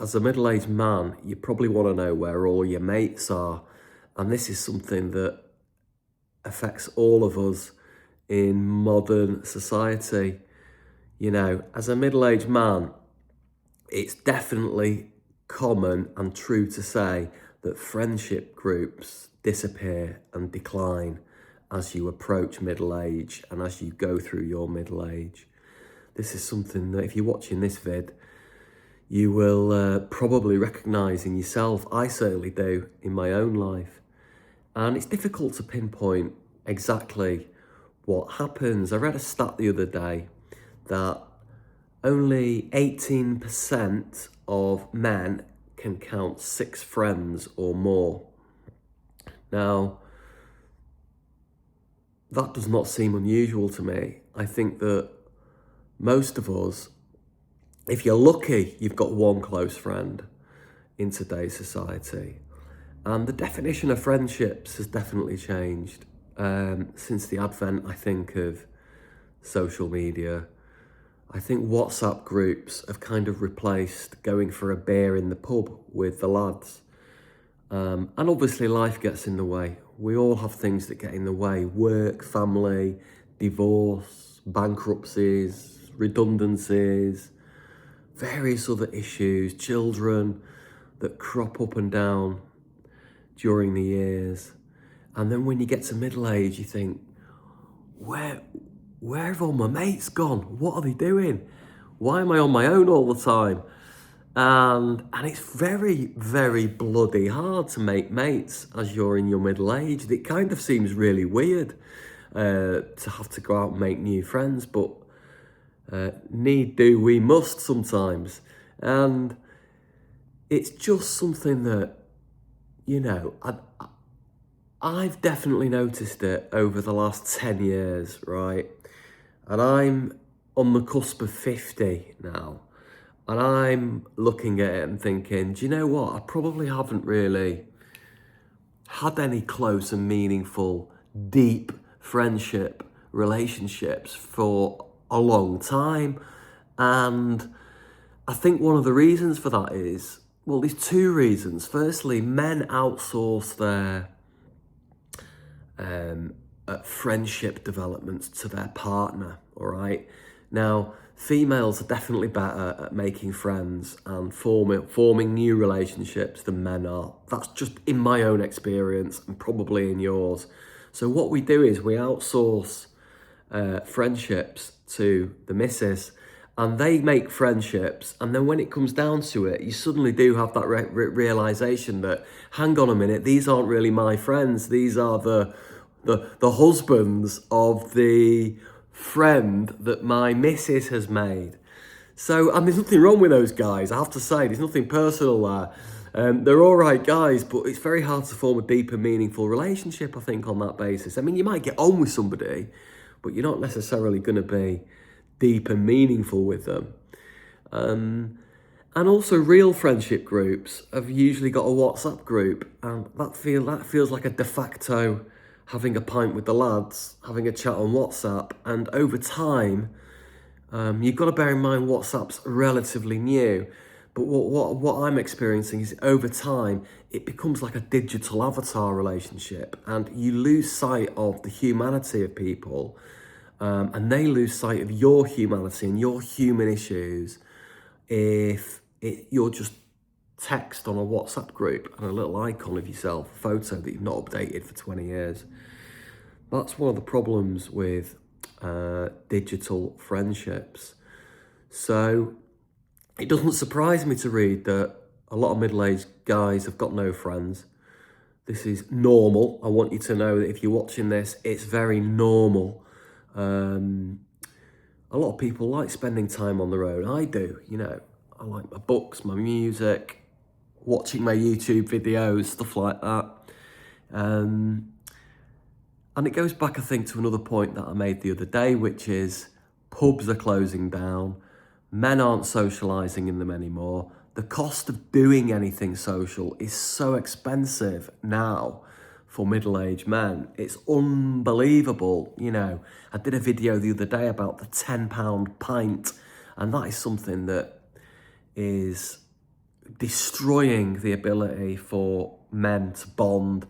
as a middle-aged man, you probably want to know where all your mates are. And this is something that affects all of us in modern society. You know, as a middle-aged man, it's definitely common and true to say that friendship groups disappear and decline as you approach middle age and as you go through your middle age. This is something that if you're watching this vid, you will probably recognise in yourself. I certainly do in my own life. And it's difficult to pinpoint exactly what happens. I read a stat the other day that only 18% of men can count 6 friends or more. Now, that does not seem unusual to me. I think that most of us, if you're lucky, you've got one close friend in today's society. And the definition of friendships has definitely changed since the advent, I think, of social media. I think WhatsApp groups have kind of replaced going for a beer in the pub with the lads. And obviously life gets in the way. We all have things that get in the way: work, family, divorce, bankruptcies, redundancies, various other issues, children that crop up and down during the years. And then when you get to middle age, you think, where have all my mates gone? What are they doing? Why am I on my own all the time? And it's very, very bloody hard to make mates as you're in your middle age. It kind of seems really weird to have to go out and make new friends, but need do we must sometimes. And it's just something that, you know, I've definitely noticed it over the last 10 years, right? And I'm on the cusp of 50 now. And I'm looking at it and thinking, do you know what? I probably haven't really had any close and meaningful, deep friendship relationships for a long time. And I think one of the reasons for that is, well, there's 2 reasons. Firstly, men outsource their friendship developments to their partner, all right? Now, females are definitely better at making friends and forming new relationships than men are. That's just in my own experience and probably in yours. So what we do is we outsource friendships to the missus, and they make friendships, and then when it comes down to it, you suddenly do have that realization that, hang on a minute, these aren't really my friends. These are the husbands of the friend that my missus has made. So, and there's nothing wrong with those guys, I have to say. There's nothing personal there. They're all right guys, but it's very hard to form a deep and meaningful relationship, I think, on that basis. I mean, you might get on with somebody, but you're not necessarily going to be deep and meaningful with them. And also, real friendship groups have usually got a WhatsApp group, and that feels like a de facto having a pint with the lads, having a chat on WhatsApp. And over time, you've got to bear in mind WhatsApp's relatively new, but what I'm experiencing is over time, it becomes like a digital avatar relationship, and you lose sight of the humanity of people, and they lose sight of your humanity and your human issues if you're just text on a WhatsApp group and a little icon of yourself, a photo that you've not updated for 20 years. That's one of the problems with digital friendships. So it doesn't surprise me to read that a lot of middle-aged guys have got no friends. This is normal. I want you to know that if you're watching this, it's very normal. A lot of people like spending time on their own. I do, you know. I like my books, my music, watching my YouTube videos, stuff like that. And it goes back, I think, to another point that I made the other day, which is pubs are closing down. Men aren't socialising in them anymore. The cost of doing anything social is so expensive now for middle-aged men. It's unbelievable. You know, I did a video the other day about the £10 pint, and that is something that is destroying the ability for men to bond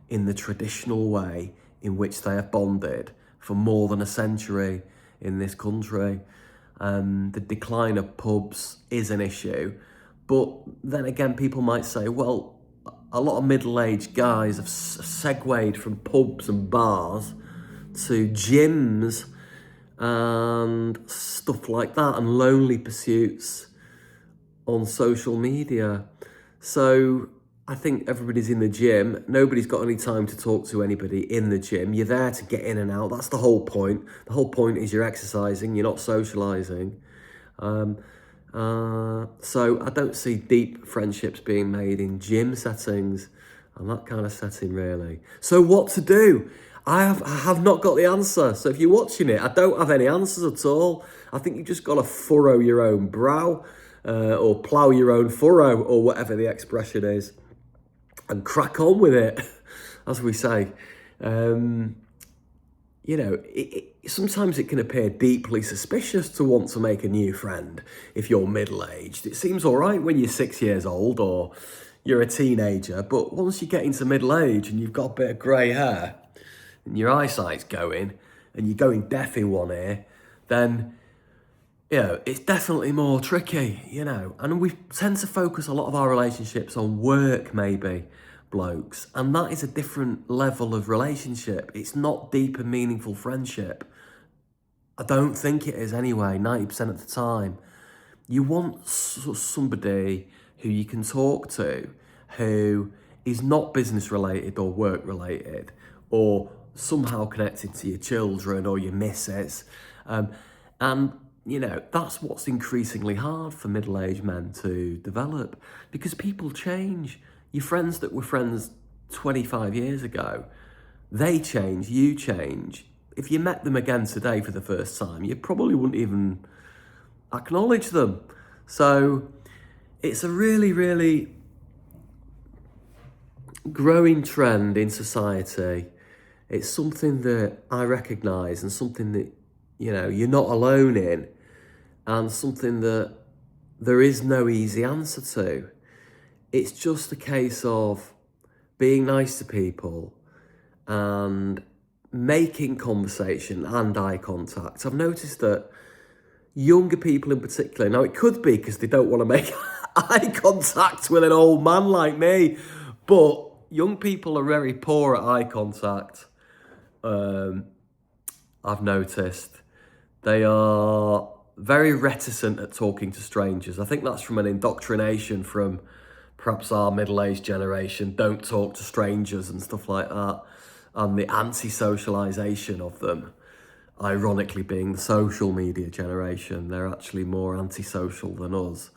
in the traditional way in which they have bonded for more than a century in this country. The decline of pubs is an issue, but then again, people might say, well, a lot of middle-aged guys have segued from pubs and bars to gyms and stuff like that, and lonely pursuits on social media. So I think everybody's in the gym. Nobody's got any time to talk to anybody in the gym. You're there to get in and out. That's the whole point. The whole point is you're exercising, you're not socialising. So I don't see deep friendships being made in gym settings and that kind of setting, really. So what to do? I have not got the answer. So if you're watching it, I don't have any answers at all. I think you've just got to furrow your own brow, or plough your own furrow, or whatever the expression is, and crack on with it, as we say. Sometimes it can appear deeply suspicious to want to make a new friend if you're middle-aged. It seems all right when you're 6 years old or you're a teenager, but once you get into middle age and you've got a bit of grey hair and your eyesight's going and you're going deaf in one ear, then it's definitely more tricky, and we tend to focus a lot of our relationships on work, maybe, blokes, and that is a different level of relationship. It's not deep and meaningful friendship. I don't think it is anyway, 90% of the time. You want somebody who you can talk to, who is not business related or work related, or somehow connected to your children or your missus, and that's what's increasingly hard for middle-aged men to develop, because people change. Your friends that were friends 25 years ago, they change, you change. If you met them again today for the first time, you probably wouldn't even acknowledge them. So it's a really, really growing trend in society. It's something that I recognise, and something that, you're not alone in, and something that there is no easy answer to. It's just a case of being nice to people and making conversation and eye contact. I've noticed that younger people in particular, now it could be because they don't want to make eye contact with an old man like me, but young people are very poor at eye contact. I've noticed they are very reticent at talking to strangers. I think that's from an indoctrination from perhaps our middle-aged generation. Don't talk to strangers and stuff like that, and the anti-socialisation of them, ironically being the social media generation. They're actually more antisocial than us.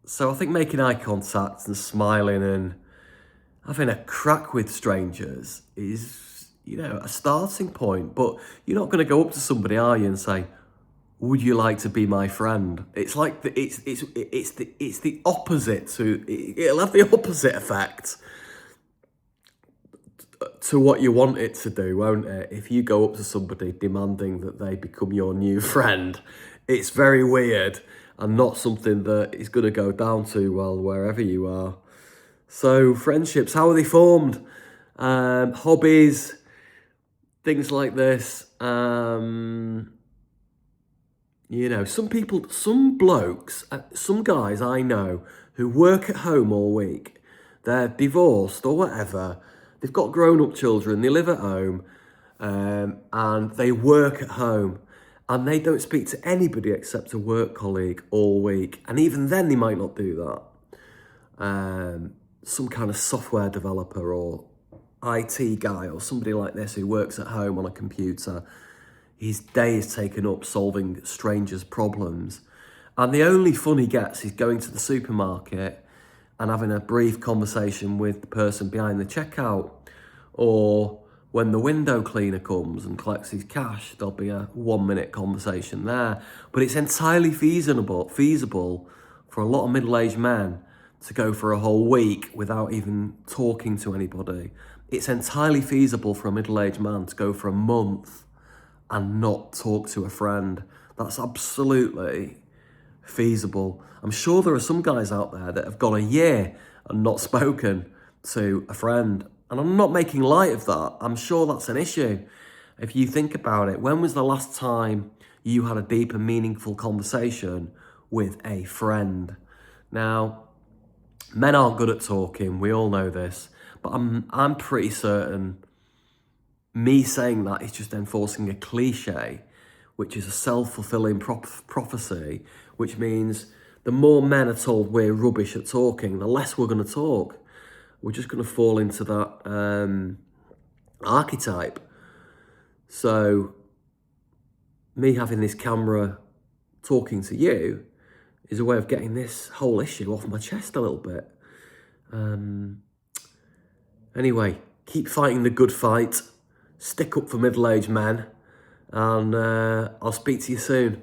So I think making eye contact and smiling and having a crack with strangers is, a starting point. But you're not going to go up to somebody, are you, and say, would you like to be my friend? It's like it's the opposite to, it'll have the opposite effect to what you want it to do, won't it? If you go up to somebody demanding that they become your new friend, it's very weird and not something that is going to go down too well wherever you are. So friendships, how are they formed? Hobbies, things like this. Some blokes, some guys I know who work at home all week. They're divorced or whatever. They've got grown-up children. They live at home, and they work at home. And they don't speak to anybody except a work colleague all week. And even then, they might not do that. Some kind of software developer or IT guy or somebody like this who works at home on a computer. His day is taken up solving strangers' problems. And the only fun he gets is going to the supermarket and having a brief conversation with the person behind the checkout. Or when the window cleaner comes and collects his cash, there'll be a 1-minute conversation there. But it's entirely feasible for a lot of middle-aged men to go for a whole week without even talking to anybody. It's entirely feasible for a middle-aged man to go for a month and not talk to a friend. That's absolutely feasible. I'm sure there are some guys out there that have gone a year and not spoken to a friend. And I'm not making light of that. I'm sure that's an issue. If you think about it, when was the last time you had a deep and meaningful conversation with a friend? Now, men aren't good at talking. We all know this. But I'm pretty certain me saying that is just enforcing a cliche, which is a self-fulfilling prophecy, which means the more men are told we're rubbish at talking, the less we're going to talk. We're just going to fall into that archetype. So me having this camera talking to you is a way of getting this whole issue off my chest a little bit. Anyway, keep fighting the good fight. Stick up for middle-aged men. And I'll speak to you soon.